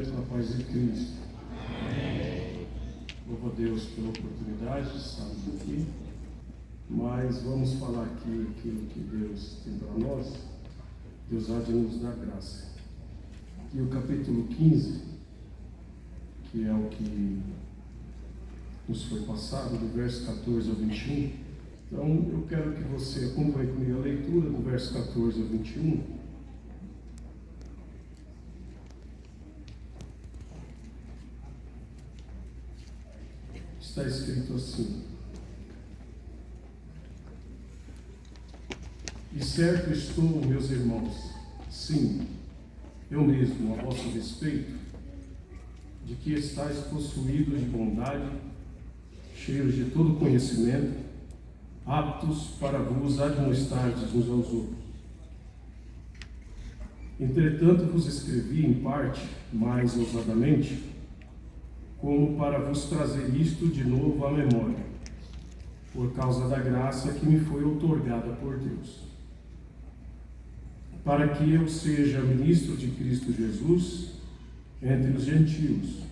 completo na paz de Cristo. Louvo a Deus pela oportunidade de estarmos aqui, mas vamos falar aqui aquilo que Deus tem para nós. Deus há de nos dar graça. E o capítulo 15, que é o que nos foi passado, do verso 14 ao 21. Então, eu quero que você acompanhe comigo a leitura do verso 14 ao 21. Está escrito assim: E certo estou, meus irmãos, sim, eu mesmo, a vosso respeito, de que estáis possuídos de bondade, cheios de todo conhecimento, aptos para vos admoestardes uns aos outros. Entretanto vos escrevi em parte, mais ousadamente, como para vos trazer isto de novo à memória, por causa da graça que me foi outorgada por Deus, para que eu seja ministro de Cristo Jesus entre os gentios,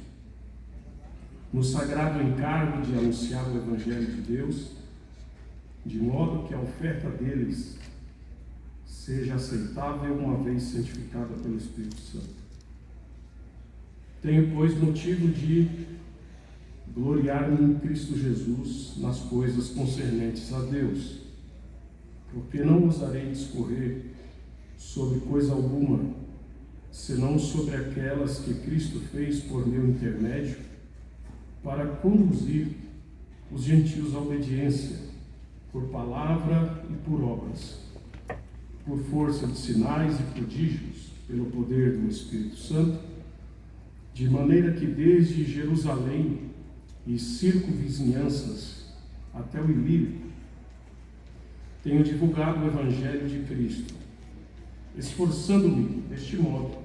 no sagrado encargo de anunciar o Evangelho de Deus, de modo que a oferta deles seja aceitável uma vez santificada pelo Espírito Santo. Tenho, pois, motivo de gloriar-me em Cristo Jesus nas coisas concernentes a Deus, porque não ousarei discorrer sobre coisa alguma, senão sobre aquelas que Cristo fez por meu intermédio, para conduzir os gentios à obediência, por palavra e por obras, por força de sinais e prodígios, pelo poder do Espírito Santo, de maneira que desde Jerusalém e circunvizinhanças até o Ilírio tenho divulgado o Evangelho de Cristo, esforçando-me deste modo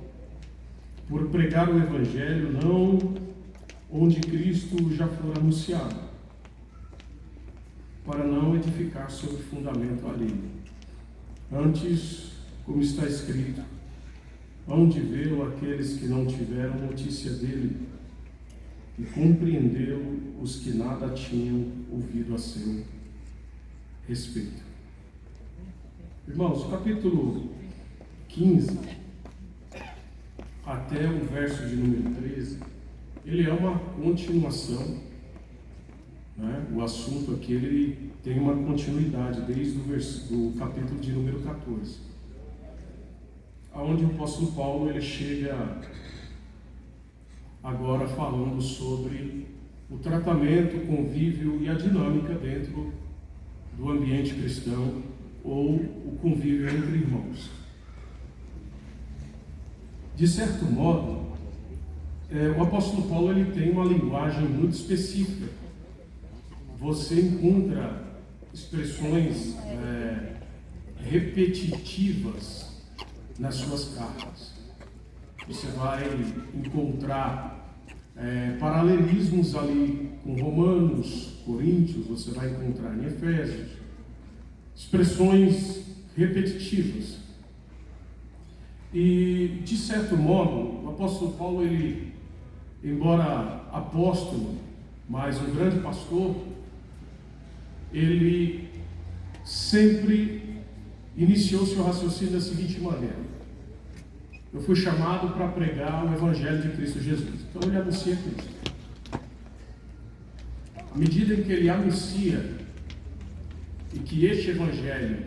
por pregar o Evangelho não onde Cristo já for anunciado, para não edificar sobre fundamento alheio. Antes, como está escrito, hão de vê-lo aqueles que não tiveram notícia dele, e compreendê-lo os que nada tinham ouvido a seu respeito. Irmãos, capítulo 15 até o verso de número 13, ele é uma continuação, né? O assunto aqui ele tem uma continuidade desde do capítulo de número 14, aonde o apóstolo Paulo ele chega agora falando sobre o tratamento, o convívio e a dinâmica dentro do ambiente cristão ou o convívio entre irmãos. De certo modo, o apóstolo Paulo ele tem uma linguagem muito específica. Você encontra expressões repetitivas nas suas cartas. Você vai encontrar paralelismos ali com Romanos, Coríntios, você vai encontrar em Efésios, expressões repetitivas. E, de certo modo, o apóstolo Paulo, ele, embora apóstolo, mas um grande pastor, ele sempre iniciou seu raciocínio da seguinte maneira: eu fui chamado para pregar o Evangelho de Cristo Jesus. Então ele anuncia Cristo. À medida em que ele anuncia e que este Evangelho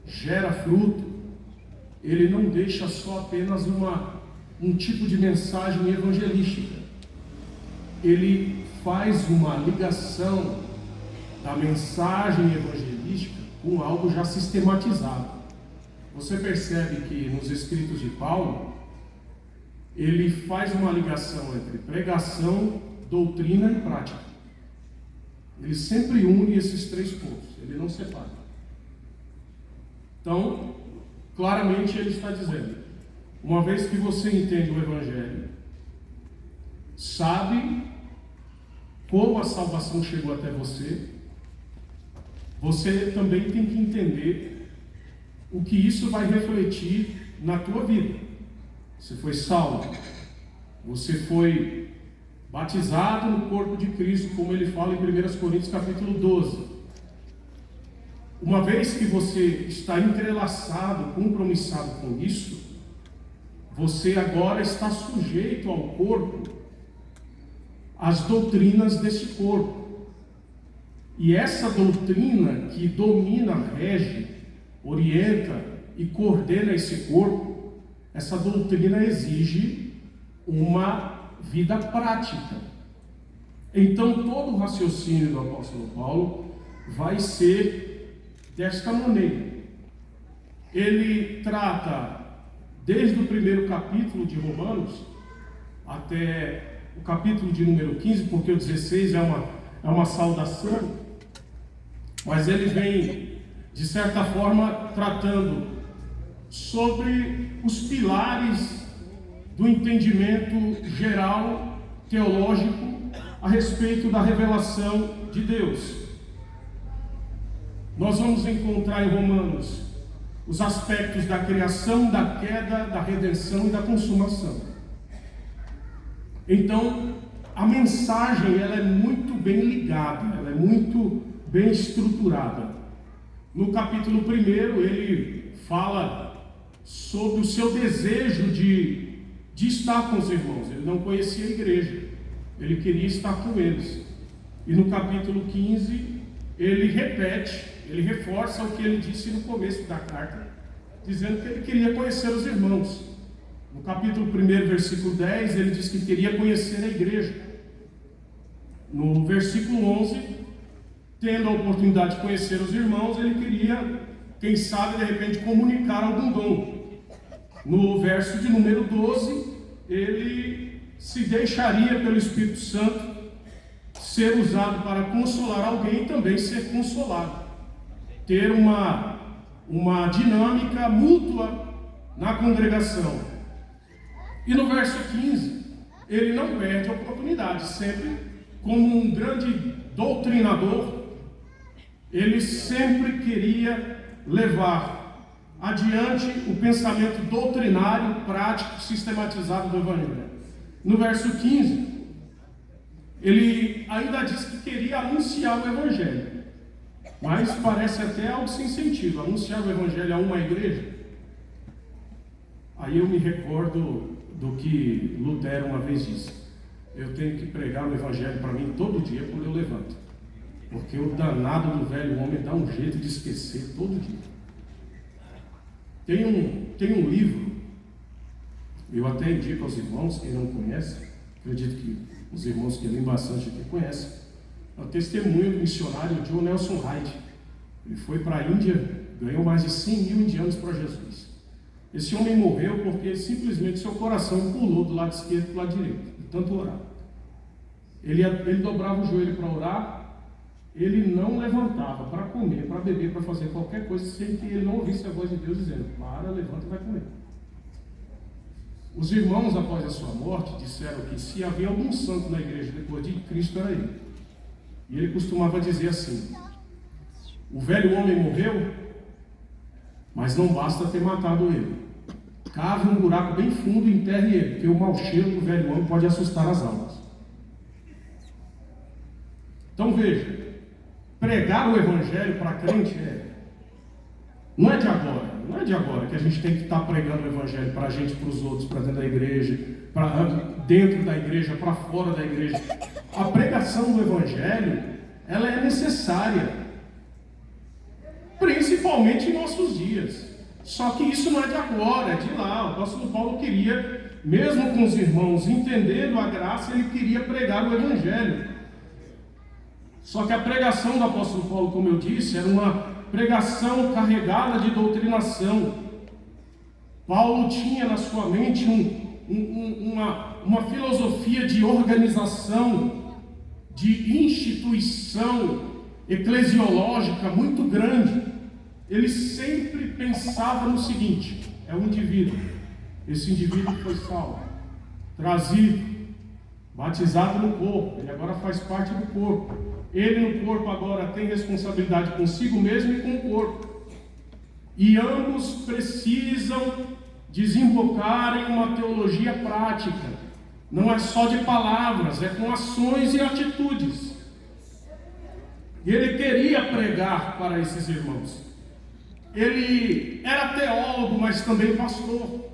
gera fruto, ele não deixa só apenas um tipo de mensagem evangelística. Ele faz uma ligação da mensagem evangelística com algo já sistematizado. Você percebe que nos escritos de Paulo, ele faz uma ligação entre pregação, doutrina e prática. Ele sempre une esses três pontos, ele não separa. Então, claramente ele está dizendo, uma vez que você entende o Evangelho, sabe como a salvação chegou até você, você também tem que entender o que isso vai refletir na tua vida. Você foi salvo, Você foi batizado no corpo de Cristo, como ele fala em 1 Coríntios capítulo 12. Uma vez que você está entrelaçado, compromissado com isso, você agora está sujeito ao corpo, às doutrinas desse corpo. E essa doutrina que domina, rege, orienta e coordena esse corpo, essa doutrina exige uma vida prática. Então todo o raciocínio do apóstolo Paulo vai ser desta maneira. Ele trata desde o primeiro capítulo de Romanos até o capítulo de número 15, porque o 16 é uma saudação, mas ele vem, de certa forma, tratando sobre os pilares do entendimento geral, teológico, a respeito da revelação de Deus. Nós vamos encontrar em Romanos os aspectos da criação, da queda, da redenção e da consumação. Então, a mensagem ela é muito bem ligada, ela é muito bem estruturada. No capítulo 1, ele fala sobre o seu desejo de estar com os irmãos. Ele não conhecia a igreja, ele queria estar com eles. E no capítulo 15, ele repete, ele reforça o que ele disse no começo da carta, dizendo que ele queria conhecer os irmãos. No capítulo 1, versículo 10, ele diz que queria conhecer a igreja. No versículo 11, tendo a oportunidade de conhecer os irmãos, ele queria, quem sabe, de repente, comunicar algum dom. No verso de número 12, ele se deixaria pelo Espírito Santo ser usado para consolar alguém e também ser consolado. Ter uma dinâmica mútua na congregação. E no verso 15, ele não perde a oportunidade, sempre como um grande doutrinador, ele sempre queria levar adiante o pensamento doutrinário, prático, sistematizado do Evangelho. No verso 15, ele ainda diz que queria anunciar o Evangelho, mas parece até algo sem sentido, anunciar o Evangelho a uma igreja. Aí eu me recordo do que Lutero uma vez disse: eu tenho que pregar o Evangelho para mim todo dia quando eu levanto, porque o danado do velho homem dá um jeito de esquecer todo dia. Tem um livro, eu até indico aos irmãos, quem não conhece, acredito que os irmãos que leem bastante aqui conhecem, é o testemunho do missionário John Nelson Hyde. Ele foi para a Índia, ganhou mais de 100 mil indianos para Jesus. Esse homem morreu porque simplesmente seu coração pulou do lado esquerdo para o lado direito, de tanto orar. Ele dobrava o joelho para orar, ele não levantava para comer, para beber, para fazer qualquer coisa, sem que ele não ouvisse a voz de Deus dizendo: para, levanta e vai comer. Os irmãos, após a sua morte, disseram que se havia algum santo na igreja depois de Cristo, era ele. E ele costumava dizer assim: o velho homem morreu, mas não basta ter matado ele. Cave um buraco bem fundo e enterre ele, porque o mau cheiro do velho homem pode assustar as almas. Então veja, pregar o Evangelho para crente não é de agora que a gente tem que estar pregando o Evangelho para a gente, para os outros, para dentro da igreja, para dentro da igreja, para fora da igreja. A pregação do Evangelho, ela é necessária, principalmente em nossos dias. Só que isso não é de agora, é de lá. O apóstolo Paulo queria, mesmo com os irmãos, entendendo a graça, ele queria pregar o Evangelho. Só que a pregação do apóstolo Paulo, como eu disse, era uma pregação carregada de doutrinação. Paulo tinha na sua mente uma filosofia de organização, de instituição eclesiológica muito grande. Ele sempre pensava no seguinte: é um indivíduo, esse indivíduo foi salvo, trazido, batizado no corpo, ele agora faz parte do corpo. Ele no corpo agora tem responsabilidade consigo mesmo e com o corpo. E ambos precisam desembocar em uma teologia prática, Não é só de palavras, é com ações e atitudes. E ele queria pregar para esses irmãos. Ele era teólogo, mas também pastor.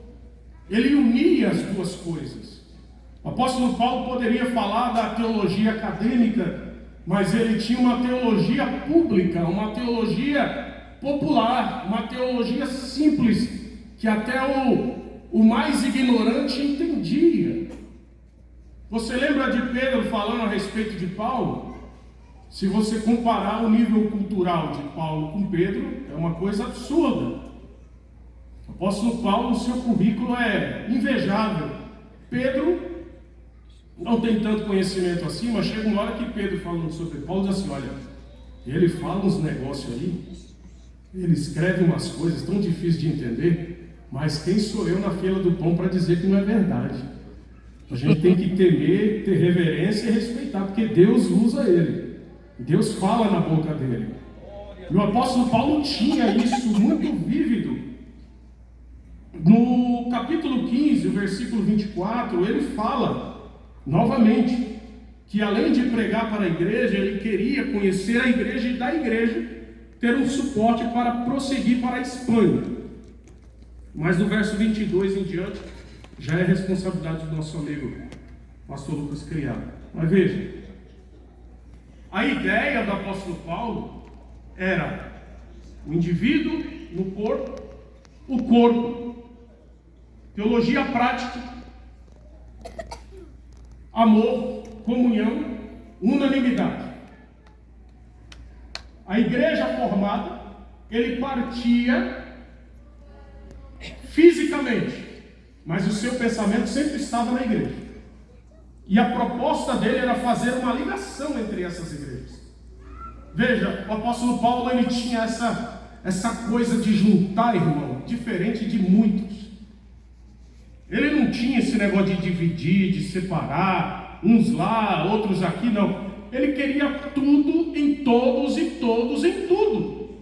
Ele unia as duas coisas. O apóstolo Paulo poderia falar da teologia acadêmica, mas ele tinha uma teologia pública, uma teologia popular, uma teologia simples, que até o mais ignorante entendia. Você lembra de Pedro falando a respeito de Paulo? Se você comparar o nível cultural de Paulo com Pedro, é uma coisa absurda. O apóstolo Paulo, o seu currículo é invejável. Pedro não tem tanto conhecimento assim, mas chega uma hora que Pedro, falando sobre Paulo, diz assim: olha, ele fala uns negócios aí, ele escreve umas coisas tão difíceis de entender, mas quem sou eu na fila do pão para dizer que não é verdade? A gente tem que temer, ter reverência e respeitar, porque Deus usa ele. Deus fala na boca dele. E o apóstolo Paulo tinha isso muito vívido. No capítulo 15, o versículo 24, ele fala novamente que além de pregar para a igreja, ele queria conhecer a igreja e da igreja ter um suporte para prosseguir para a Espanha. Mas no verso 22 em diante, já é responsabilidade do nosso amigo pastor Lucas Criado. Mas veja, a ideia do apóstolo Paulo era o indivíduo no corpo, o corpo, teologia prática, amor, comunhão, unanimidade. A igreja formada, ele partia fisicamente, mas o seu pensamento sempre estava na igreja. E a proposta dele era fazer uma ligação entre essas igrejas. Veja, o apóstolo Paulo, ele tinha essa coisa de juntar, irmão, diferente de muitos. Ele não tinha esse negócio de dividir, de separar, uns lá, outros aqui, não. Ele queria tudo em todos e todos em tudo.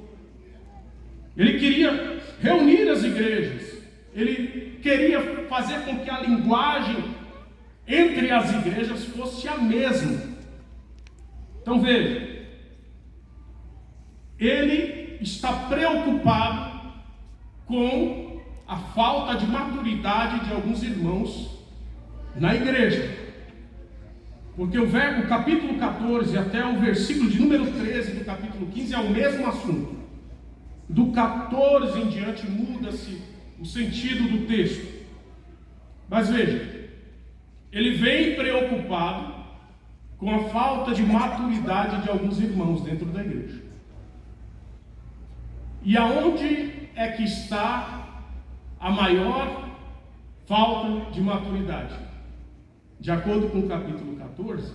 Ele queria reunir as igrejas. Ele queria fazer com que a linguagem entre as igrejas fosse a mesma. Então veja, ele está preocupado com a falta de maturidade de alguns irmãos na igreja. Porque o capítulo 14 até o versículo de número 13 do capítulo 15 é o mesmo assunto. Do 14 em diante muda-se o sentido do texto. Mas veja, ele vem preocupado com a falta de maturidade de alguns irmãos dentro da igreja. E aonde é que está a maior falta de maturidade? De acordo com o capítulo 14,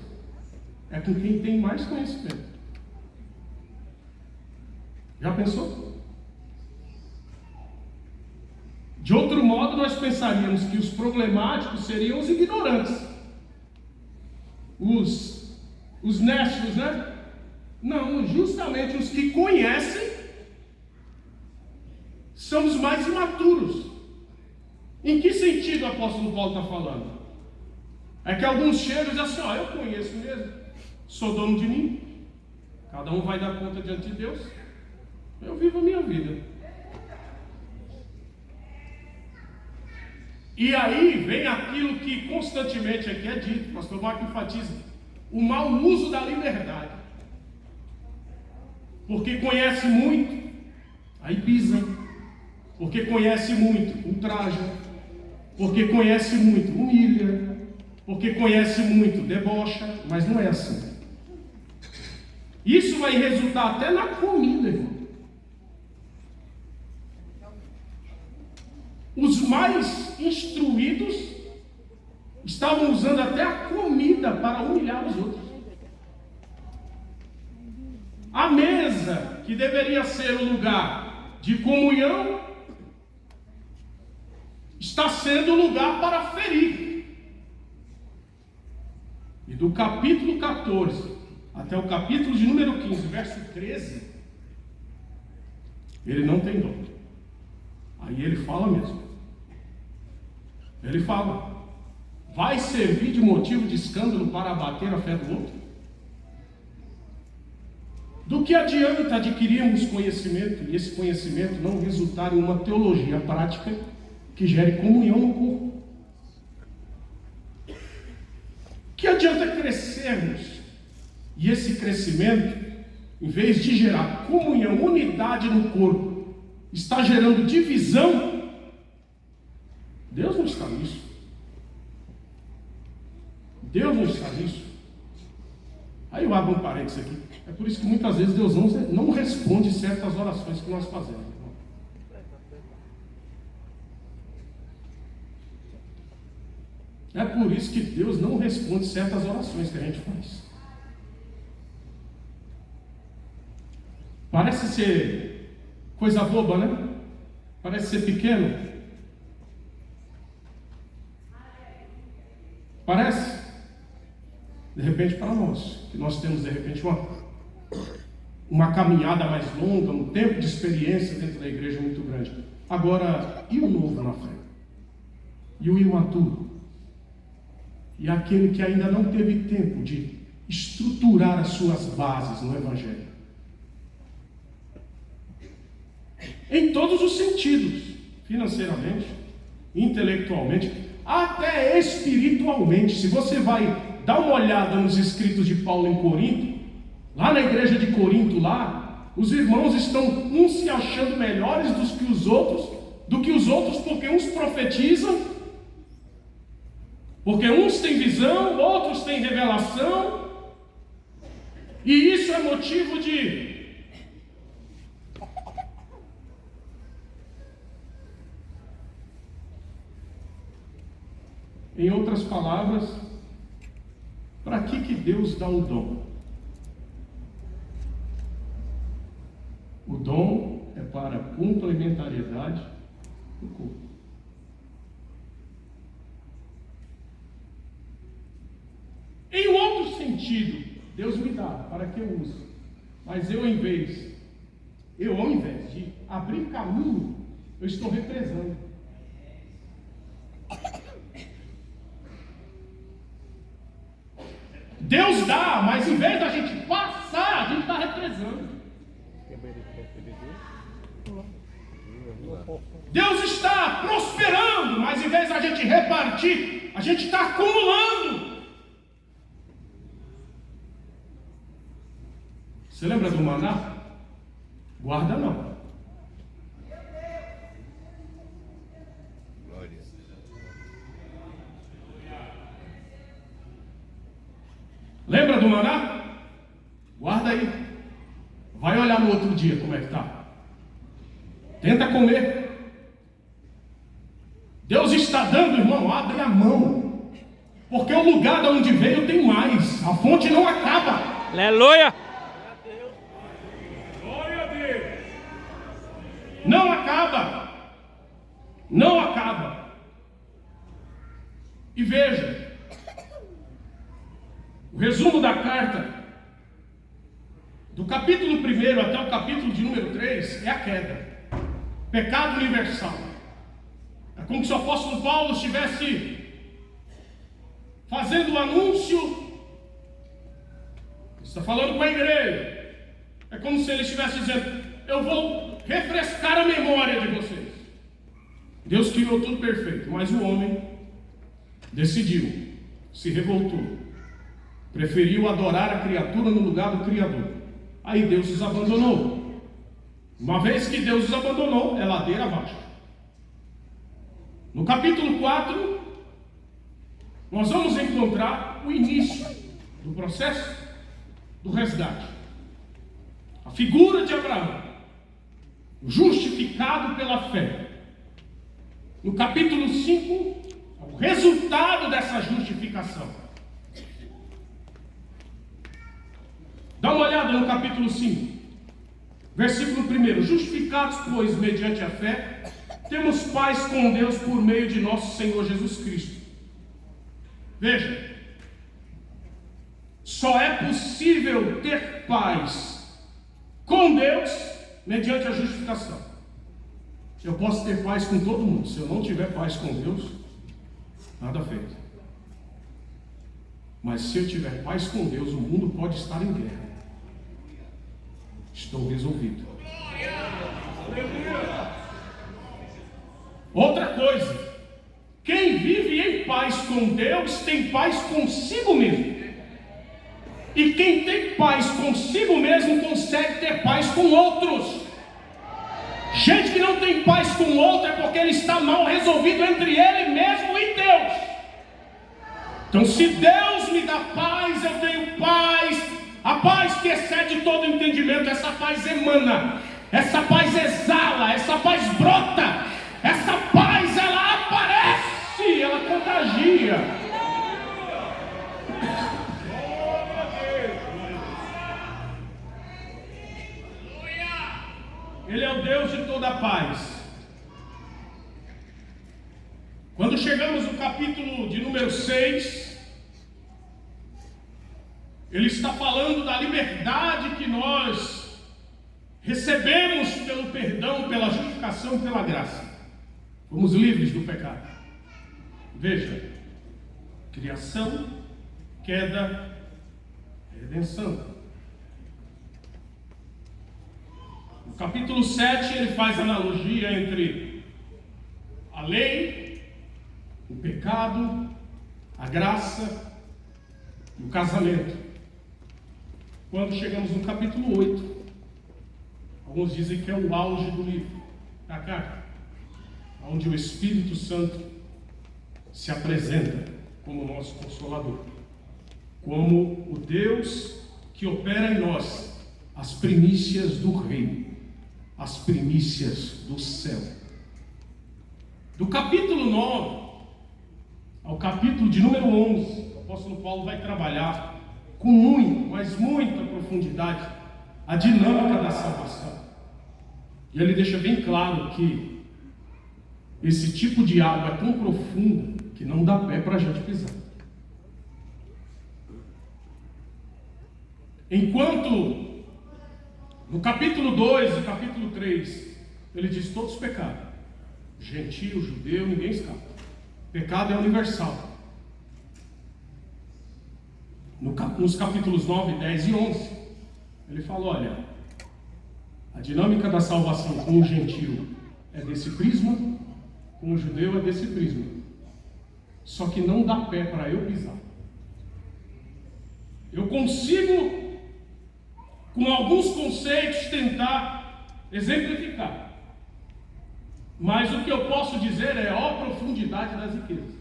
é com quem tem mais conhecimento. Já pensou? De outro modo, nós pensaríamos que os problemáticos seriam os ignorantes, os nécios, né? Não, justamente os que conhecem são os mais imaturos. Em que sentido o apóstolo Paulo está falando? É que alguns chegam e dizem assim: ó, eu conheço mesmo, sou dono de mim, cada um vai dar conta diante de Deus, eu vivo a minha vida. E aí vem aquilo que constantemente aqui é dito, o pastor Marco enfatiza: o mau uso da liberdade. Porque conhece muito, aí pisa. Porque conhece muito, ultraja. Porque conhece muito, humilha. Porque conhece muito, debocha. Mas não é assim. Isso vai resultar até na comida, irmão. Os mais instruídos estavam usando até a comida para humilhar os outros. A mesa, que deveria ser o lugar de comunhão, está sendo o lugar para ferir. E do capítulo 14 até o capítulo de número 15, verso 13, ele não tem dó. Aí ele fala mesmo. Ele fala: vai servir de motivo de escândalo para abater a fé do outro? Do que adianta adquirirmos conhecimento e esse conhecimento não resultar em uma teologia prática que gere comunhão no corpo? Que adianta crescermos e esse crescimento, em vez de gerar comunhão, unidade no corpo, está gerando divisão? Deus não está nisso. Deus não está nisso. Aí eu abro um parênteses aqui. É por isso que muitas vezes Deus não responde certas orações que nós fazemos. É por isso que Deus não responde certas orações que a gente faz. Parece ser coisa boba, né? Parece ser pequeno. Parece. De repente para nós, que nós temos de repente uma caminhada mais longa, um tempo de experiência dentro da igreja muito grande. Agora, e o novo na fé? E o imaturo? E aquele que ainda não teve tempo de estruturar as suas bases no Evangelho? Em todos os sentidos, financeiramente, intelectualmente, até espiritualmente. Se você vai dar uma olhada nos escritos de Paulo em Corinto, lá na igreja de Corinto, lá, os irmãos estão uns se achando melhores do que os outros, porque uns profetizam, porque uns têm visão, outros têm revelação, e isso é motivo de em outras palavras, para que Deus dá o dom? O dom é para complementariedade do corpo. Em outro sentido, Deus me dá para que eu use. Mas eu, ao invés de abrir caminho, eu estou represando. Deus dá, mas em vez da gente passar, a gente está represando. Deus está prosperando, mas em vez da gente repartir, a gente está acumulando. Você lembra do maná? Guarda não. Lembra do maná? Guarda aí. Vai olhar no outro dia como é que está. Tenta comer. Deus está dando, irmão, abre a mão. Porque o lugar de onde veio tem mais. A fonte não acaba. Aleluia! Glória a Deus. Não acaba. Não acaba. E veja. O resumo da carta, do capítulo 1 até o capítulo de número 3, é a queda. Pecado universal. É como se o apóstolo Paulo estivesse fazendo o anúncio, está falando com a igreja. É como se ele estivesse dizendo: eu vou refrescar a memória de vocês. Deus criou tudo perfeito, mas o homem decidiu, se revoltou. Preferiu adorar a criatura no lugar do Criador. Aí Deus os abandonou. Uma vez que Deus os abandonou, é ladeira abaixo. No capítulo 4, nós vamos encontrar o início do processo do resgate. A figura de Abraão, justificado pela fé. No capítulo 5, o resultado dessa justificação. Dá uma olhada no capítulo 5, versículo 1. Justificados, pois, mediante a fé, temos paz com Deus por meio de nosso Senhor Jesus Cristo. Veja, só é possível ter paz com Deus mediante a justificação. Eu posso ter paz com todo mundo. Se eu não tiver paz com Deus, nada feito. Mas se eu tiver paz com Deus, o mundo pode estar em guerra. Estou resolvido. Outra coisa, quem vive em paz com Deus tem paz consigo mesmo. E quem tem paz consigo mesmo consegue ter paz com outros. Gente que não tem paz com o outro é porque ele está mal resolvido entre ele mesmo e Deus. Então, se Deus me dá paz, eu tenho paz. A paz que excede todo entendimento, essa paz emana, essa paz exala, essa paz brota, essa paz ela aparece, ela contagia. Ele é o Deus de toda a paz. Quando chegamos no capítulo de número 6, ele está falando da liberdade que nós recebemos pelo perdão, pela justificação, pela graça. Fomos livres do pecado. Veja, criação, queda, redenção. No capítulo 7 ele faz analogia entre a lei, o pecado, a graça e o casamento. Quando chegamos no capítulo 8, alguns dizem que é o auge do livro da carta, onde o Espírito Santo se apresenta como nosso Consolador, como o Deus que opera em nós as primícias do reino, as primícias do céu. Do capítulo 9 ao capítulo de número 11, o apóstolo Paulo vai trabalhar com muita profundidade a dinâmica da salvação. E ele deixa bem claro que esse tipo de água é tão profunda que não dá pé para a gente pisar. Enquanto no capítulo 2 e capítulo 3 ele diz: todos pecaram, gentio, judeu, ninguém escapa. Pecado é universal. Nos capítulos 9, 10 e 11 ele fala: olha, a dinâmica da salvação com o gentio é desse prisma, com o judeu é desse prisma. Só que não dá pé para eu pisar. Eu consigo, com alguns conceitos, tentar exemplificar. Mas o que eu posso dizer é a profundidade das riquezas,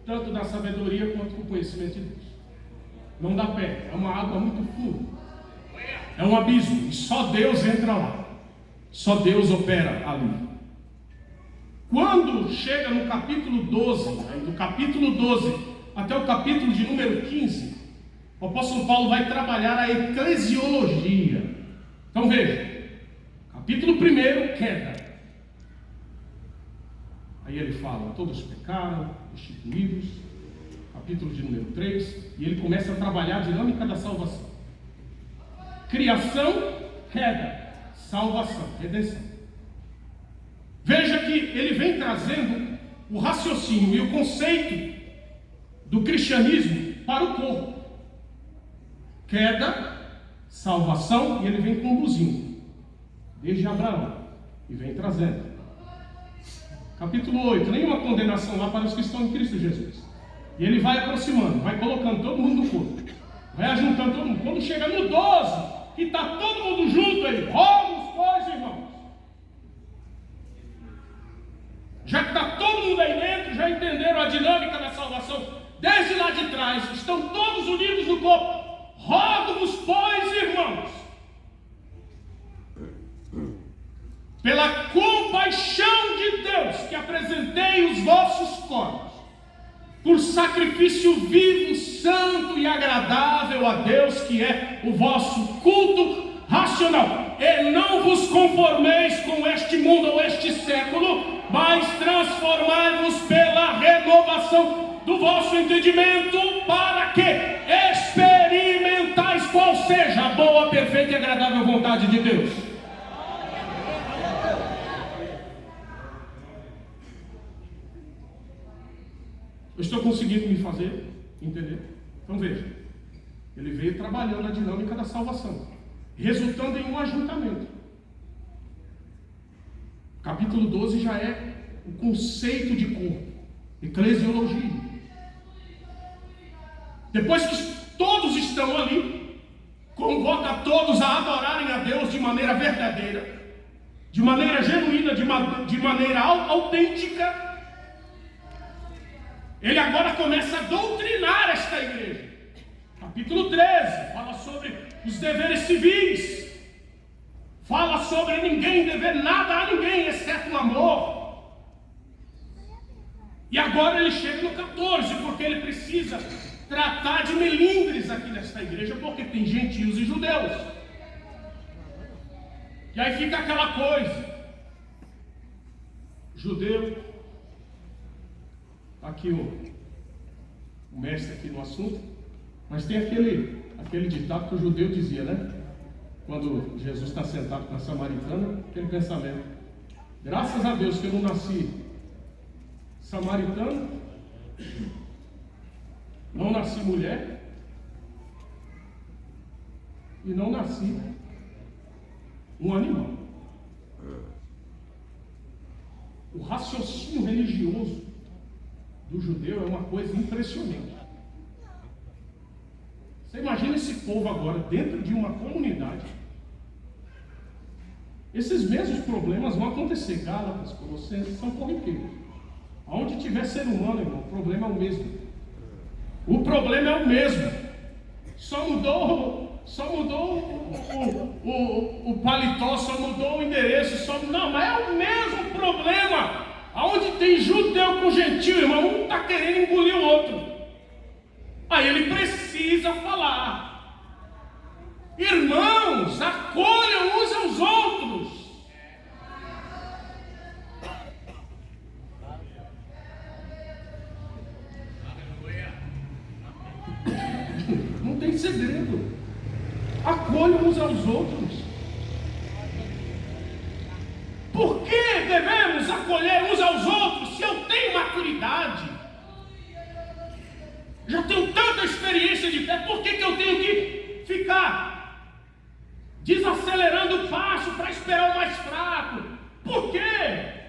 tanto da sabedoria quanto do conhecimento de Deus. Não dá pé, é uma água muito funda, é um abismo, e só Deus entra lá, só Deus opera ali. Quando chega no capítulo 12, do capítulo 12 até o capítulo de número 15, o apóstolo Paulo vai trabalhar a eclesiologia. Então veja, capítulo 1, queda. Aí ele fala: todos pecaram, destituídos. Capítulo de número 3, e ele começa a trabalhar a dinâmica da salvação. Criação, queda, salvação, redenção. Veja que ele vem trazendo o raciocínio e o conceito do cristianismo para o corpo. Queda, salvação, e ele vem conduzindo desde Abraão e vem trazendo. Capítulo 8, nenhuma condenação lá para os que estão em Cristo Jesus. E ele vai aproximando, vai colocando todo mundo no corpo, vai ajuntando todo mundo. Quando chega no 12, que está todo mundo junto, ele: rogo-vos, pois, irmãos. Já que está todo mundo aí dentro, já entenderam a dinâmica da salvação desde lá de trás, estão todos unidos no corpo. Rogo-vos, pois, irmãos, pela compaixão de Deus, que apresentei os vossos corpos por sacrifício vivo, santo e agradável a Deus, que é o vosso culto racional. E não vos conformeis com este mundo ou este século, mas transformai-vos pela renovação do vosso entendimento, para que experimentais qual seja a boa, perfeita e agradável vontade de Deus. Eu estou conseguindo me fazer entender? Então veja, ele veio trabalhando a dinâmica da salvação, resultando em um ajuntamento. Capítulo 12 já é o conceito de corpo, eclesiologia. Depois que todos estão ali, convoca todos a adorarem a Deus de maneira verdadeira, de maneira genuína, de maneira autêntica. Ele agora começa a doutrinar esta igreja. Capítulo 13 fala sobre os deveres civis. Fala sobre ninguém dever nada a ninguém, exceto o amor. E agora ele chega no 14, porque ele precisa tratar de melindres aqui nesta igreja, porque tem gentios e judeus. E aí fica aquela coisa. Judeu, aqui o mestre aqui no assunto, mas tem aquele ditado que o judeu dizia, né? Quando Jesus está sentado com a samaritana, aquele pensamento: graças a Deus que eu não nasci samaritano, não nasci mulher e não nasci um animal. O raciocínio religioso do judeu é uma coisa impressionante. Você imagina esse povo agora dentro de uma comunidade. Esses mesmos problemas vão acontecer. Gálatas, Colossenses, são corriqueiros. Aonde tiver ser humano, irmão, o problema é o mesmo. O problema é o mesmo. Só mudou o paletó, só mudou o endereço, não, mas é o mesmo problema. Aonde tem judeu com gentil, irmão, um está querendo engolir o outro. Aí ele precisa falar: irmãos, acolham uns aos outros. Não tem segredo. Acolham uns aos outros. Por que devemos acolher uns aos outros se eu tenho maturidade? Já tenho tanta experiência de fé, por que eu tenho que ficar desacelerando o passo para esperar o mais fraco? Por quê?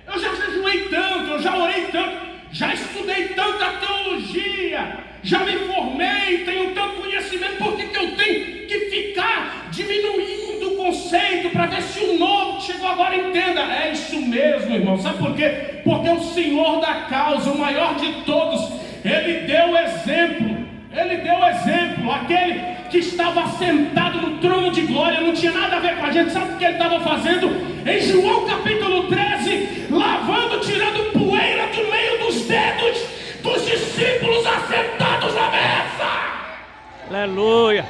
Eu já jejuei tanto, eu já orei tanto, já estudei tanta teologia, já me formei, tenho tanto conhecimento, por que eu tenho que ficar diminuindo o conceito para ver se o novo que chegou agora entenda? É isso mesmo, irmão. Sabe por quê? Porque o Senhor da causa, o maior de todos, Ele deu exemplo. Ele deu exemplo. Aquele que estava sentado no trono de glória, não tinha nada a ver com a gente. Sabe o que ele estava fazendo? Em João capítulo 13, lavando, tirando poeira do meio dos dedos dos discípulos assentados na mesa. Aleluia.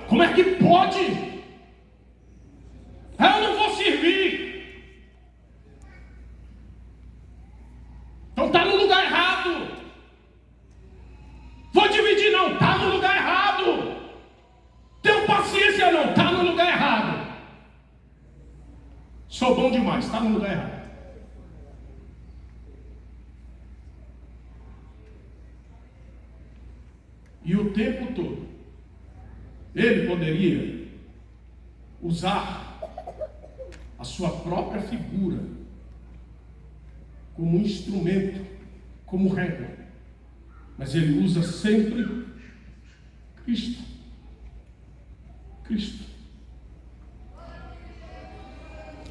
Como é que pode? Eu não vou servir. Então está no lugar errado. Vou dividir, não, está no lugar errado. Tenho paciência, não, está no lugar errado. Sou bom demais, está no lugar errado. E o tempo todo ele poderia usar a sua própria figura como instrumento, como régua, mas ele usa sempre Cristo. Cristo.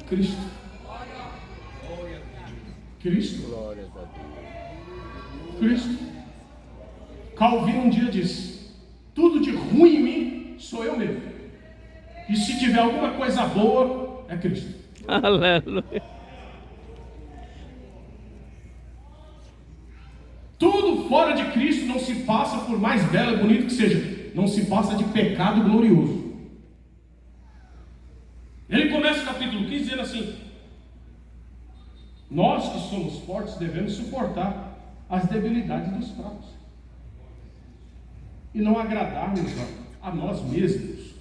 Cristo. Cristo. Cristo. Calvino um dia disse: tudo de ruim em mim sou eu mesmo. E se tiver alguma coisa boa, é Cristo. Aleluia. Tudo fora de Cristo não se passa, por mais belo e bonito que seja, não se passa de pecado glorioso. Ele começa o capítulo 15 dizendo assim: nós que somos fortes devemos suportar as debilidades dos fracos e não agradarmos a nós mesmos.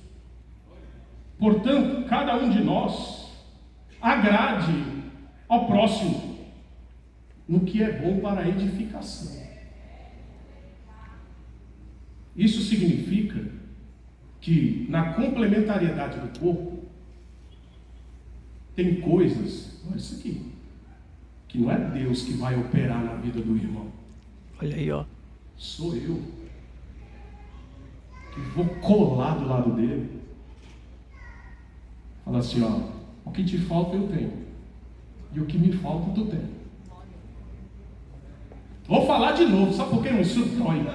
Portanto, cada um de nós agrade ao próximo no que é bom para a edificação. Isso significa que na complementariedade do corpo tem coisas, olha isso aqui, que não é Deus que vai operar na vida do irmão. Olha aí, ó. Sou eu que vou colar do lado dele. Fala assim, ó, o que te falta eu tenho, e o que me falta tu tem. Vou falar de novo, sabe por que isso dói?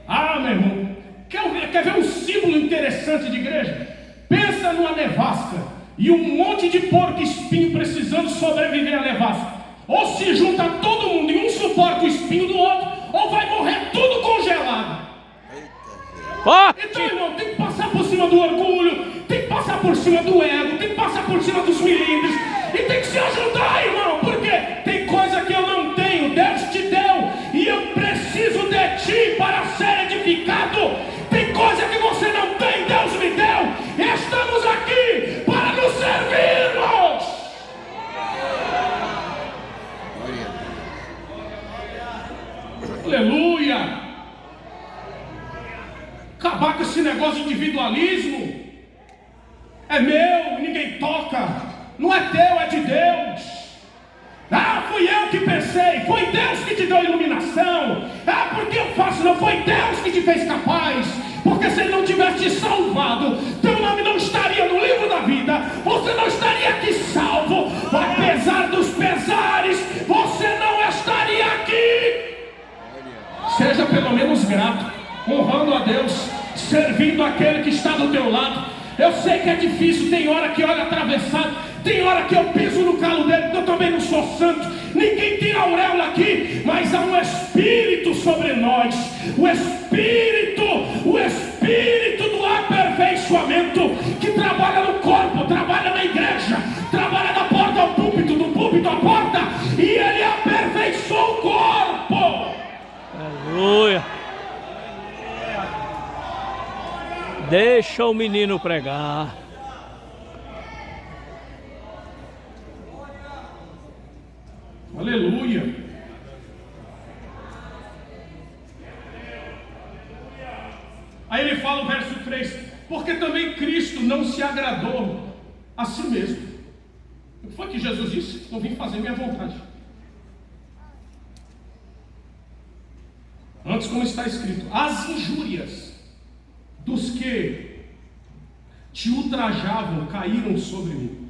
Ah, meu irmão, quer ver um símbolo interessante de igreja? Pensa numa nevasca e um monte de porco espinho precisando sobreviver à nevasca. Ou se junta todo mundo e um suporta o espinho do outro, ou vai morrer tudo congelado. Então, irmão, tem que passar por cima do orgulho, tem que passar por cima do ego, tem que passar por cima dos milímetros, e tem que se ajudar, irmão, porque tem coisa que eu não tenho, Deus te deu, e eu preciso de ti para ser edificado. Tem coisa que você não tem, Deus me deu, e estamos aqui para nos servirmos. Aleluia! Acabar com esse negócio de individualismo. É meu, ninguém toca. Não é teu, é de Deus. Ah, fui eu que pensei. Foi Deus que te deu iluminação. Ah, porque eu faço? Não foi Deus que te fez capaz. Porque se Ele não tivesse te salvado, teu nome não estaria no livro da vida. Você não estaria aqui salvo. Apesar dos pesares, você não estaria aqui. Seja pelo menos grato, honrando a Deus, servindo aquele que está do teu lado. Eu sei que é difícil, tem hora que olha atravessado, tem hora que eu piso no calo dele, porque eu também não sou santo, ninguém tem auréola aqui, mas há um Espírito sobre nós, o Espírito do aperfeiçoamento, que trabalha no corpo, trabalha na igreja, trabalha da porta ao púlpito, do púlpito à porta, e ele aperfeiçoa o corpo. Aleluia. Deixa o menino pregar. Aleluia. Aí ele fala o verso 3: porque também Cristo não se agradou a si mesmo. O que foi que Jesus disse? Eu vim fazer minha vontade. Antes, como está escrito, as injúrias dos que te ultrajavam caíram sobre mim.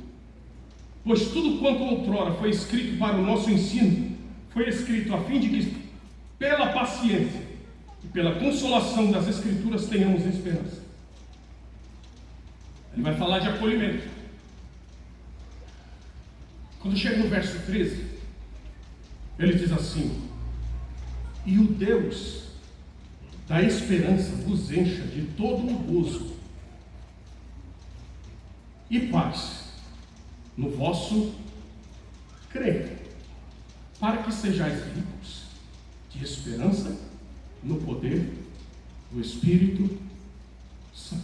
Pois tudo quanto outrora foi escrito para o nosso ensino, foi escrito a fim de que, pela paciência e pela consolação das Escrituras, tenhamos esperança. Ele vai falar de acolhimento. Quando chega no verso 13, ele diz assim: e o Deus da esperança vos encha de todo o gozo e paz no vosso crer, para que sejais ricos de esperança no poder do Espírito Santo.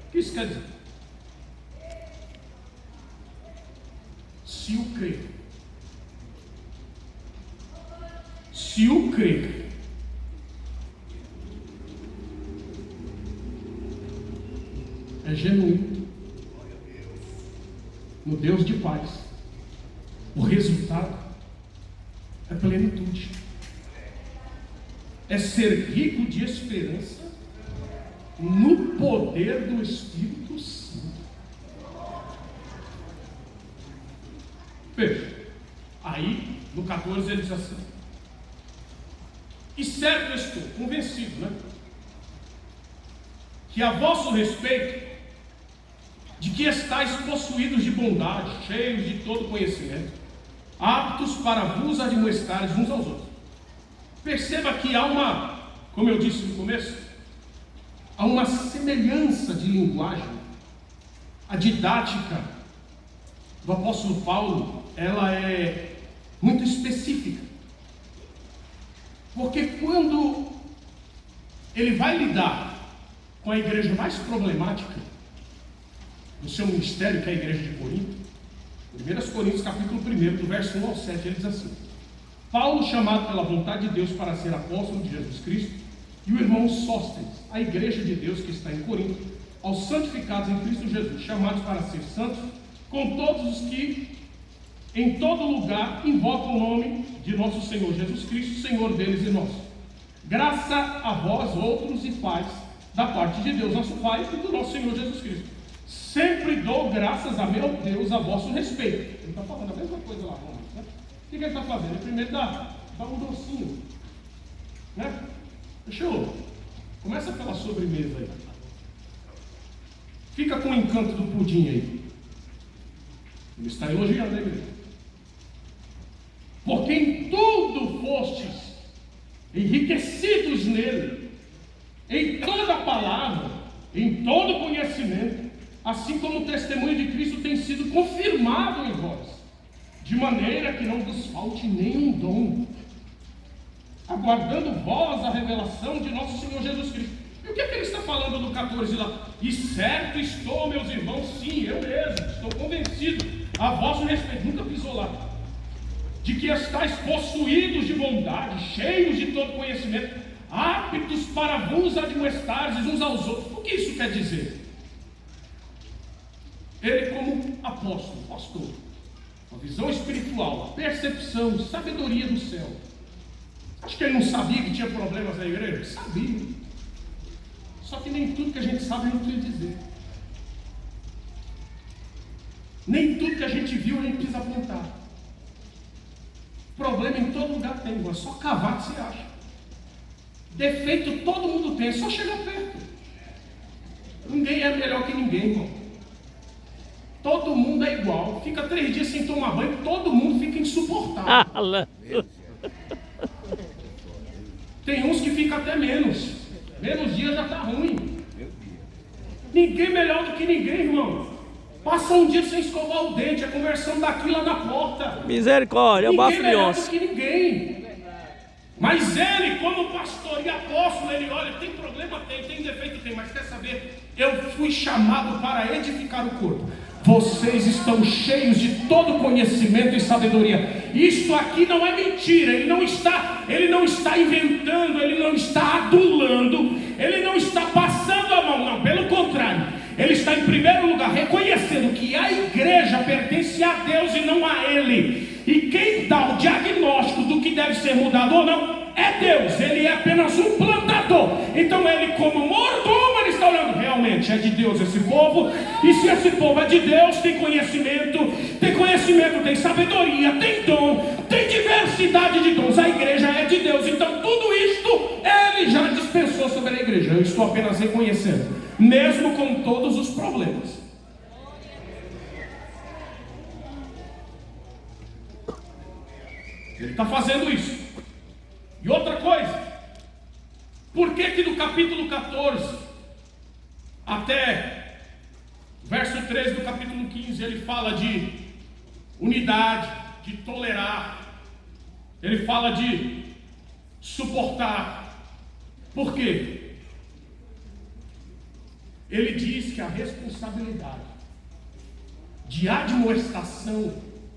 O que isso quer dizer? Se o crer é genuíno no Deus de paz, o resultado é plenitude, é ser rico de esperança no poder do Espírito Santo. Veja, aí no 14 ele diz assim: e certo estou, convencido, que a vosso respeito, de que estáis possuídos de bondade, cheios de todo conhecimento, aptos para vos admoestares uns aos outros. Perceba que há uma, como eu disse no começo, há uma semelhança de linguagem. A didática do apóstolo Paulo, ela é muito específica. Porque quando ele vai lidar com a igreja mais problemática do seu ministério, que é a igreja de Corinto, 1 Coríntios capítulo 1, do verso 1 ao 7, ele diz assim: Paulo, chamado pela vontade de Deus para ser apóstolo de Jesus Cristo, e o irmão Sóstenes, a igreja de Deus que está em Corinto, aos santificados em Cristo Jesus, chamados para ser santos, com todos os que em todo lugar invocam o nome de nosso Senhor Jesus Cristo, Senhor deles e nosso. Graça a vós outros e paz, da parte de Deus nosso Pai e do nosso Senhor Jesus Cristo. Sempre dou graças a meu Deus a vosso respeito. Ele está falando a mesma coisa lá, Romanos, né? O que ele está fazendo? Ele primeiro dá um docinho, né? Deixa eu... Começa pela sobremesa aí. Fica com o encanto do pudim aí. Ele está elogiando a igreja. Porque em tudo fostes enriquecidos nele, em toda palavra, em todo conhecimento, assim como o testemunho de Cristo tem sido confirmado em vós, de maneira que não vos falte nenhum dom, aguardando vós a revelação de nosso Senhor Jesus Cristo. E o que é que ele está falando no 14 lá? E certo estou, meus irmãos, sim, eu mesmo, estou convencido, a vosso respeito, nunca pisou lá, de que estáis possuídos de bondade, cheios de todo conhecimento, aptos para vos admoestares uns aos outros. O que isso quer dizer? Ele, como apóstolo, pastor, a visão espiritual, a percepção, sabedoria do céu. Acho que ele não sabia que tinha problemas na igreja? Sabia. Só que nem tudo que a gente sabe não precisa dizer. Nem tudo que a gente viu a gente precisa apontar. Problema em todo lugar tem, é só cavar que você acha. Defeito todo mundo tem, é só chegar perto. Ninguém é melhor que ninguém, irmão. Todo mundo é igual. Fica 3 dias sem tomar banho, todo mundo fica insuportável. Tem uns que ficam até menos. Menos dias já está ruim. Ninguém melhor do que ninguém, irmão. Passa um dia sem escovar o dente, é conversando daqui lá na porta. Misericórdia, é o bafo de onça. Ninguém melhor do que ninguém. Mas ele, como pastor e apóstolo, ele olha, tem problema? Tem defeito? Tem, mas quer saber? Eu fui chamado para edificar o corpo. Vocês estão cheios de todo conhecimento e sabedoria. Isto aqui não é mentira. Ele não está inventando, ele não está adulando, ele não está passando a mão, não, pelo contrário. Ele está em primeiro lugar reconhecendo que a igreja pertence a Deus e não a ele. E quem dá o diagnóstico do que deve ser mudado ou não é Deus. Ele é apenas um plantador. Então ele, como mordomo, ele está olhando, realmente é de Deus esse povo. E se esse povo é de Deus, tem conhecimento, tem sabedoria, tem dom, tem diversidade de dons. A igreja é de Deus. Então tudo isto ele já dispensou sobre a igreja. Eu estou apenas reconhecendo, mesmo com todos os problemas. Ele está fazendo isso. E outra coisa, por que do capítulo 14 até verso 13 do capítulo 15 ele fala de unidade, de tolerar, ele fala de suportar? Por quê? Ele diz que a responsabilidade de admoestação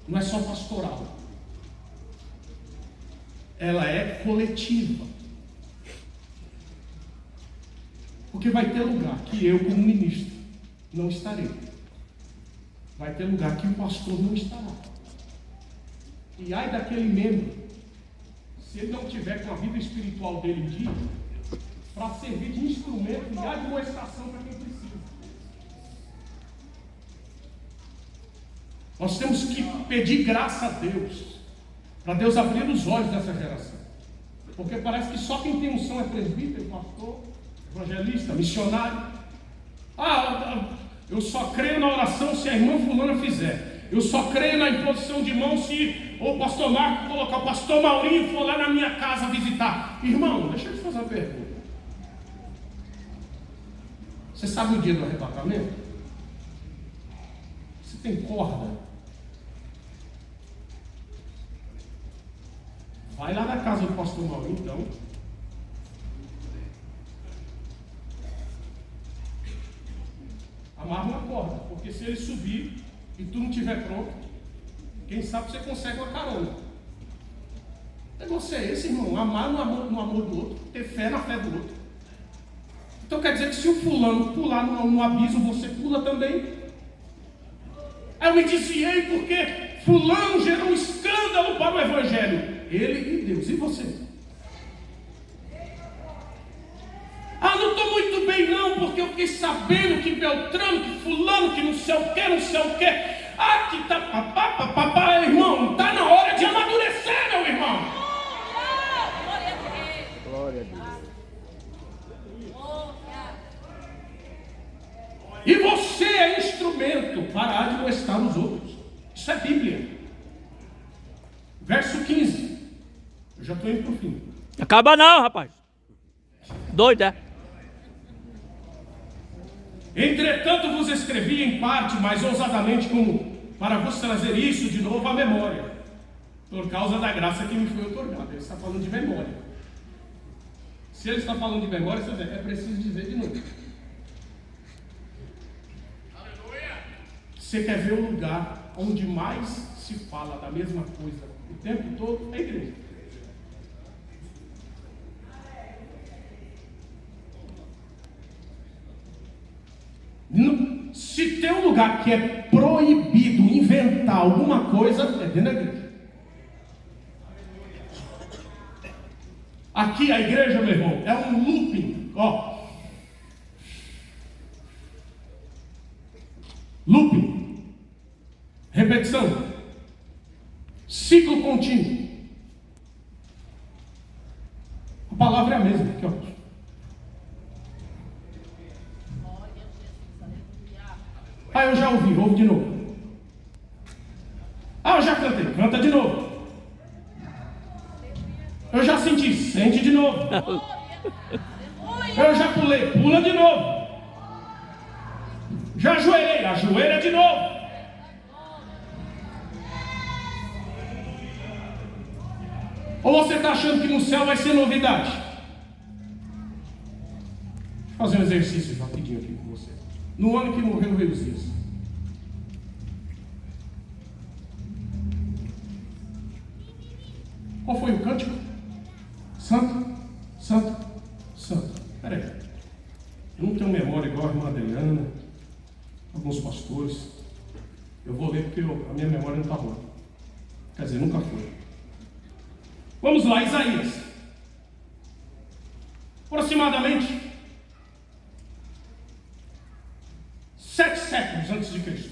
não é só pastoral, ela é coletiva. Porque vai ter lugar que eu, como ministro, não estarei. Vai ter lugar que o pastor não estará. E ai daquele membro, se ele não tiver com a vida espiritual dele em dia, para servir de instrumento de admoestação para quem precisa. Nós temos que pedir graça a Deus, para Deus abrir os olhos dessa geração. Porque parece que só quem tem unção é presbítero, pastor, evangelista, missionário. Eu só creio na oração se a irmã fulana fizer. Eu só creio na imposição de mãos se o pastor Marco colocar, o pastor Maurinho for lá na minha casa visitar. Irmão, deixa eu te fazer uma pergunta. Você sabe o dia do arrebatamento? Você tem corda? Vai lá na casa do pastor Maurinho, então. Amarra uma corda, porque se ele subir e tu não estiver pronto, Quem sabe você consegue uma carona. O negócio é esse, irmão. Amar no amor do outro. Ter fé na fé do outro. Então quer dizer que se o fulano pular no abismo, você pula também. Aí eu me desviei porque fulano gerou um escândalo para o evangelho. Ele e Deus. E você? Ah, não estou muito bem não, porque eu fiquei sabendo que Beltrano, que fulano, que não sei o que, não sei o que. Ah, que tá papá, irmão. Está na hora de amadurecer, meu irmão. Glória a Deus. E você é instrumento para admoestar os outros. Isso é Bíblia. Verso 15. Eu já estou indo para o fim. Acaba não, rapaz. Doido, é? Entretanto vos escrevi em parte, mais ousadamente, como para vos trazer isso de novo à memória, por causa da graça que me foi otorgada. Ele está falando de memória. Se ele está falando de memória, é preciso dizer de novo. Você quer ver um lugar onde mais se fala da mesma coisa o tempo todo? É a igreja. Se tem um lugar que é proibido inventar alguma coisa, é dentro da igreja. Aqui a igreja, meu irmão, é um looping, ó. Looping. Repetição. Ciclo contínuo. A palavra é a mesma aqui, ó. Ah, eu já ouvi de novo. Ah, eu já cantei, canta de novo. Eu já senti, sente de novo. Eu já pulei, pula de novo. Já ajoelhei, ajoelha de novo. Ou você está achando que no céu vai ser novidade? Deixa eu fazer um exercício rapidinho aqui com você. No ano que morreu o rei Uzias, qual foi o cântico? Santo, santo, santo. Peraí, eu não tenho memória igual a irmã Adriana, alguns pastores. Eu vou ler porque a minha memória não está boa. Quer dizer, nunca foi. Vamos lá, Isaías. Aproximadamente 7 séculos antes de Cristo.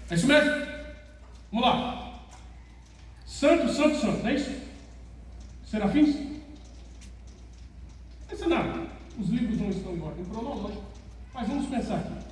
É isso mesmo? Vamos lá. Santo, santo, santo, não é isso? Serafins? Não pensa nada. Os livros não estão em ordem cronológica. Mas vamos pensar aqui.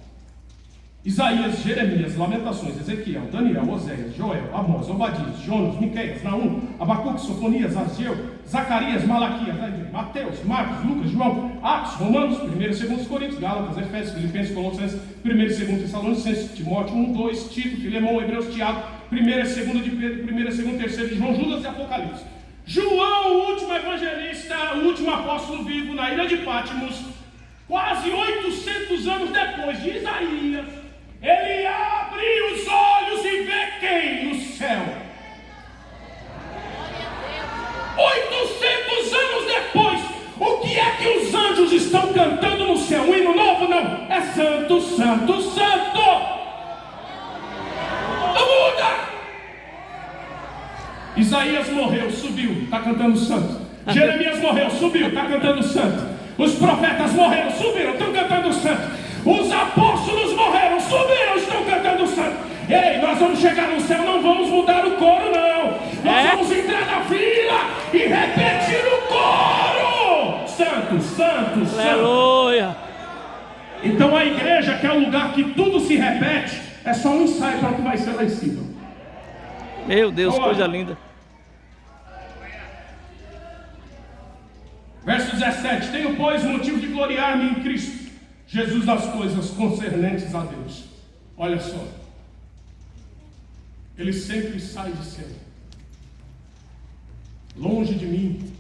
Isaías, Jeremias, Lamentações, Ezequiel, Daniel, Oséias, Joel, Amós, Obadias, Jonas, Miqueias, Naum, Abacuque, Sofonias, Ageu, Zacarias, Malaquias, Mateus, Marcos, Lucas, João, Atos, Romanos, 1 e 2 Coríntios, Gálatas, Efésios, Filipenses, Colossenses, 1 e 2 Tessalonicenses, Timóteo 1, 2, Tito, Filemão, Hebreus, Tiago, 1 e 2 de Pedro, 1 e 2 e 3 de João, Judas e Apocalipse. João, o último evangelista, o último apóstolo vivo na ilha de Pátimos, quase 800 anos depois de Isaías, ele abre os olhos e vê quem no céu? 800 anos depois, o que é que os anjos estão cantando no céu? Um hino novo? Não, é santo, santo, santo. Não muda. Isaías morreu, subiu, está cantando santo. Jeremias morreu, subiu, está cantando santo. Os profetas morreram, subiram, estão cantando santo. Os apóstolos morreram, subiram, estão cantando santo. Ei, nós vamos chegar no céu, não vamos mudar o coro, não. Nós vamos entrar na fila e repetir o coro. Santo, santo, santo. Aleluia. Então a igreja, que é um lugar que tudo se repete, é só um ensaio para o que vai ser lá em cima. Meu Deus, Vamos coisa lá. linda. Verso 17: Tenho, pois, motivo de gloriar-me em Cristo Jesus nas coisas concernentes a Deus. Olha só, ele sempre sai de cena, longe de mim.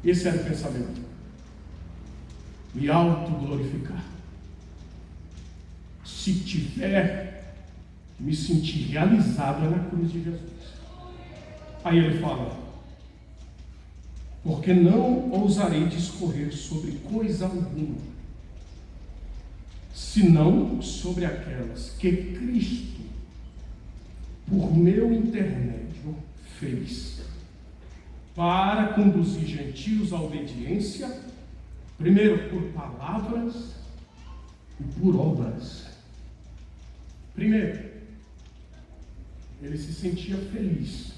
Esse era o pensamento: me autoglorificar. Se tiver me senti realizado na cruz de Jesus. Aí ele fala: porque não ousarei discorrer sobre coisa alguma, senão sobre aquelas que Cristo, por meu intermédio, fez, para conduzir gentios à obediência, primeiro por palavras e por obras. Primeiro, ele se sentia feliz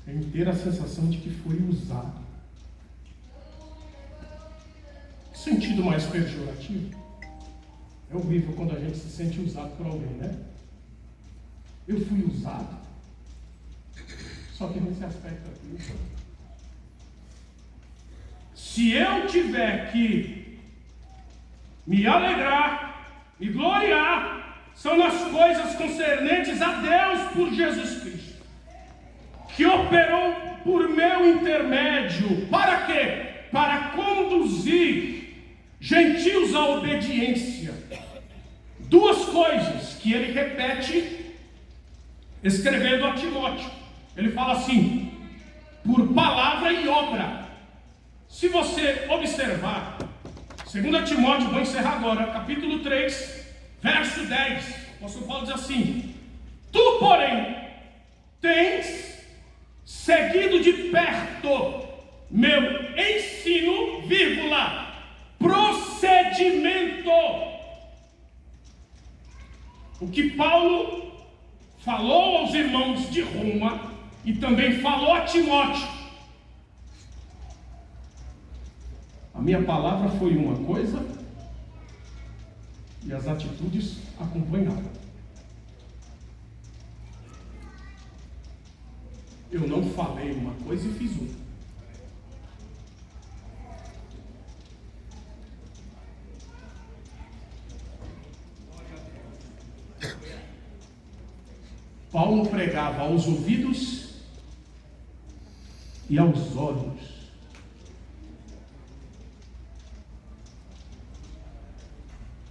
em ter a sensação de que foi usado. Que sentido mais pejorativo? É horrível quando a gente se sente usado por alguém, né? Eu fui usado. Só que nesse aspecto aqui, se eu tiver que me alegrar, me gloriar, são nas coisas concernentes a Deus por Jesus Cristo, que operou por meu intermédio. Para quê? Para conduzir gentios à obediência. Duas coisas que ele repete escrevendo a Timóteo. Ele fala assim: por palavra e obra. Se você observar 2 Timóteo, vou encerrar agora, capítulo 3, verso 10, o apóstolo Paulo diz assim: tu, porém, tens seguido de perto meu ensino, vírgula, procedimento. O que Paulo falou aos irmãos de Roma e também falou a Timóteo. A minha palavra foi uma coisa e as atitudes acompanharam. Eu não falei uma coisa e fiz outra. Paulo pregava aos ouvidos e aos olhos.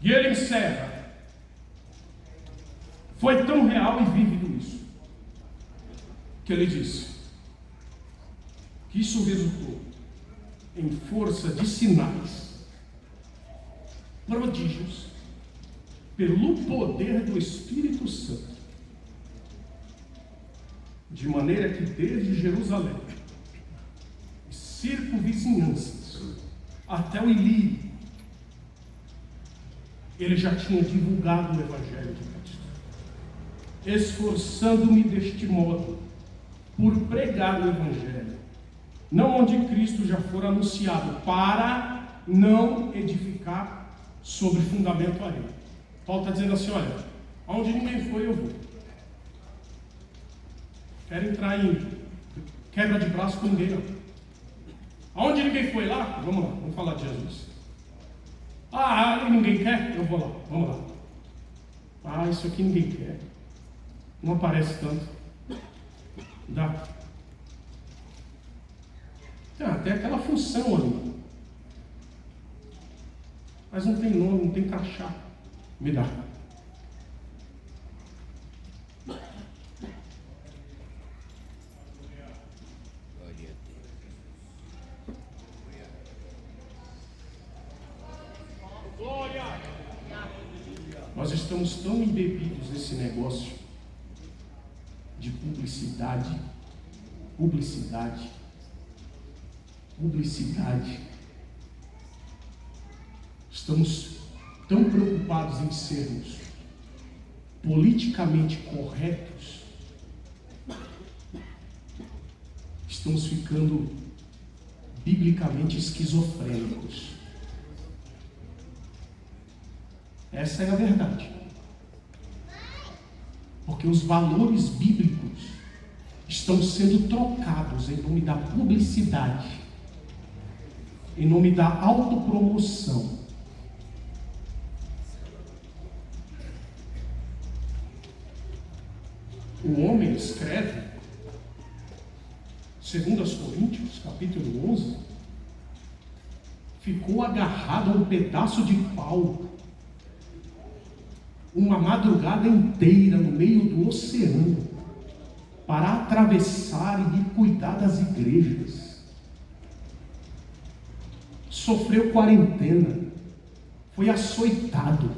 E ele encerra: foi tão real e vívido isso, que ele disse que isso resultou em força de sinais, prodígios, pelo poder do Espírito Santo, de maneira que desde Jerusalém, circunvizinhanças, até o Ilírio, ele já tinha divulgado o Evangelho de Cristo, esforçando-me deste modo por pregar o Evangelho, não onde Cristo já for anunciado, para não edificar sobre fundamento alheio. Paulo está dizendo assim: olha, onde ninguém foi, eu vou. Quero entrar em quebra de braço com ninguém, não. Aonde ninguém foi lá, vamos lá, vamos falar de Jesus. Ah, ninguém quer? Eu vou lá, vamos lá. Ah, isso aqui ninguém quer. Não aparece tanto. Dá. Tem aquela função ali. Mas não tem nome, não tem crachá. Me dá. Nós estamos tão embebidos nesse negócio de publicidade. Estamos tão preocupados em sermos politicamente corretos, estamos ficando biblicamente esquizofrênicos. Essa é a verdade. Porque os valores bíblicos estão sendo trocados em nome da publicidade, em nome da autopromoção. O homem escreve, 2 Coríntios, capítulo 11, ficou agarrado a um pedaço de pau. uma madrugada inteira no meio do oceano para atravessar e cuidar das igrejas. Sofreu quarentena, foi açoitado.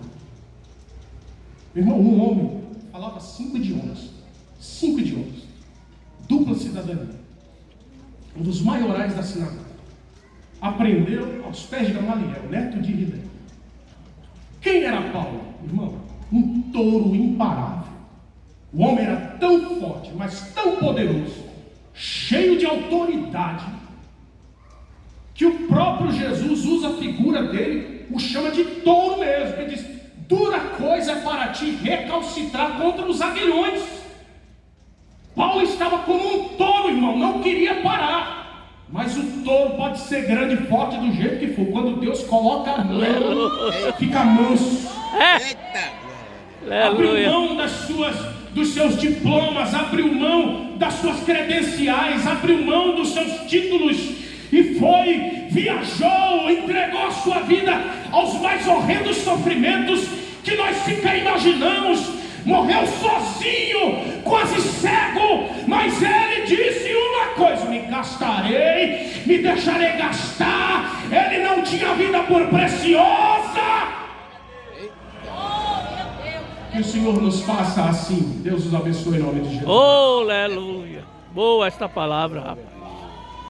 Meu irmão, um homem falava 5 idiomas, dupla cidadania, um dos maiorais da sinagoga, aprendeu aos pés de Gamaliel, neto de Hilel. Quem era Paulo, irmão? Um touro imparável. O homem era tão forte, mas tão poderoso, cheio de autoridade, que o próprio Jesus usa a figura dele, o chama de touro mesmo. Ele diz: dura coisa é para ti recalcitrar contra os aguilhões. Paulo estava como um touro, irmão, não queria parar. Mas o touro pode ser grande e forte do jeito que for. Quando Deus coloca a mão, fica manso. Abriu mão dos seus diplomas, abriu mão das suas credenciais, abriu mão dos seus títulos e viajou, entregou a sua vida aos mais horrendos sofrimentos que nós sequer imaginamos. Morreu sozinho, quase cego, mas ele disse uma coisa: me gastarei, me deixarei gastar. Ele não tinha vida por preciosa. Que o Senhor nos faça assim. Deus os abençoe em nome de Jesus. Oh, aleluia. Boa esta palavra, rapaz.